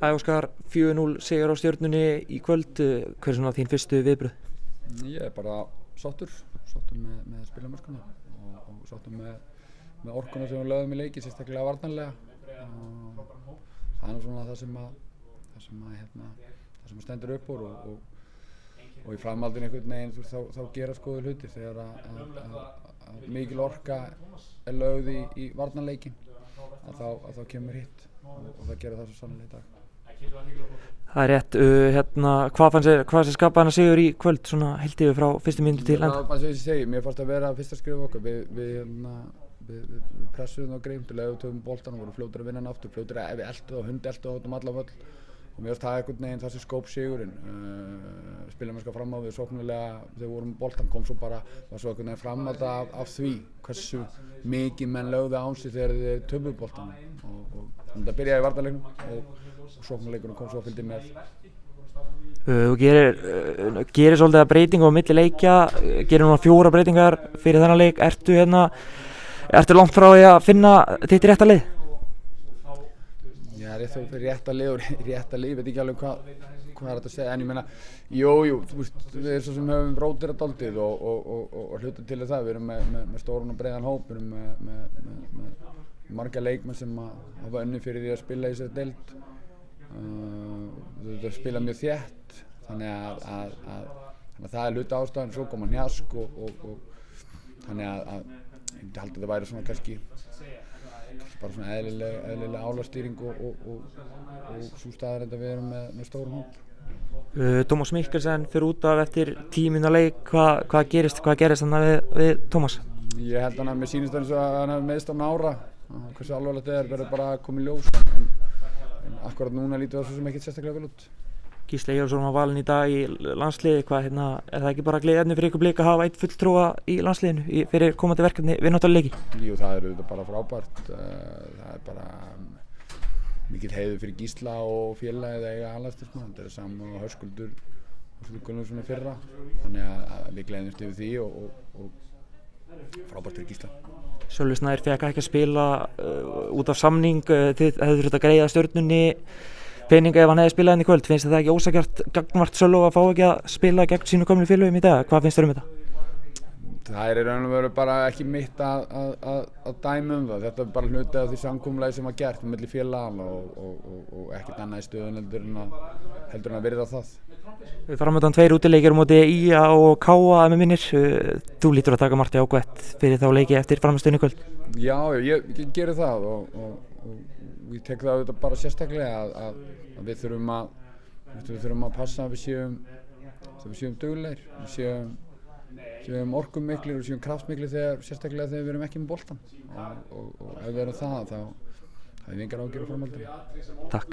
Óskar, 4-0 sigur á Stjörnunni í kvöld. Hver er svona þín fyrstu viðbrögð? Ég er bara sáttur með spilamennskuna og sáttur með orkuna sem við lögðum í leiki, sérstaklega varnarlega. Það er svona það sem stendur upp úr og í framhaldinu einhvern veginn þá gerast góðir hlutir þegar að mikil orka er lögð í varnarleikin að þá kemur hitt og það gerir það svo sannlega í dag. Það er rétt. Hvað sem skapaði hana sigur í kvöld, svona heilt yfir frá fyrstu mínútu til enda? Það sem ég segi, mér fannst að vera fyrsta skrif okkar. Við pressuðum á greim til að við tökum boltan og vorum fljótir að vinna hann aftur, fljótir að við eltuð og hundi eltuð út alla völl. Og mér fannst það einhvern veginn það sem skóp sigurinn. Spilamennska fram á við sóknarlega þegar við vorum með boltan kom svo bara, var svo einhvern veginn framhald af því hversu mikið menn lögðu á sig þegar þeir töpuðu boltan. Þannig að það byrjaði í varnarleiknum og sóknarleikurinn kom svo að fylgdi með. Þú gerir svolítið breytingu á milli leikja, gerir núna 4 breytingar fyrir þennan leik. Ertu langt frá því að finna þitt rétta lið? Já, rétta lið, ég veit ekki alveg hvað er þetta að segja, en ég meina, jú, þú veist, við erum svo sem höfum rótirað dálítið og hluta til það, við erum með stóran og breiðan hóp, við erum með marga leikmenn sem hafa unnið fyrir því að spila í þessari deild. Þau spila mjög þétt, þannig að það er hluta ástæðan, svo koma Njask og þannig að ég myndi halda að það væri svona kannski bara svona eðlileg álagstýring og svo staðreynd að við erum með stóran hóp. Tómas Mikkelsen fyrir út af eftir 10 mínútna leik, hvað gerist þannig við Tómas? Ég held að mér sýnist eins og að hann hafi meiðst á nára, hversu alvarlegt það verður bara að koma í ljós, en akkurat núna lítur það svo sem ekkert sérstaklega vel út. Gísli Eyjólfsson var valinn í dag í landsliði, er það ekki bara gleðiefni fyrir ykkur Blika að hafa einn fulltrúa í landsliðinu fyrir komandi verkefni við náttúrulega leiki? Jú, það er auðvitað bara frábært, það er bara mikill heiður fyrir Gísla og félagið að eiga aðalstyrksmann, þetta er saman og Höskuldur Gunnlaugsson í fyrra, þannig að við gleðumst yfir því og frábært fyrir Gísla. Sölvi Snær fékk ekki að spila út af samning, þið hefðu þurft að greiða Stjörnunni peninga ef hann hefði spilað inn í kvöld. Finnst það ekki ósanngjarnt gagnvart Sölva að fá ekki að spila gegn sínu gömlu félögum í dag? Hvað finnst þér þetta? Það er í raun og veru bara ekki mitt að dæma það. Þetta er bara hluti af því samkomulagi sem var gert milli félaganna og ekkert annað í stöðun heldur en að virða það. Við framöndan 2 útileikir á móti IA og KA með minnir. Þú lítur að taka margt ákvætt fyrir þá leiki eftir framstöðunni í kvöld. Já, ég geri það og ég tek það auðvitað bara sérstaklega að við þurfum að passa að við séum duglegir, við séum orkumiklir og séum kraftmiklir sérstaklega þegar við erum ekki með boltann og ef við erum það þá hefur við engar áhyggjur af framhaldinu. Takk.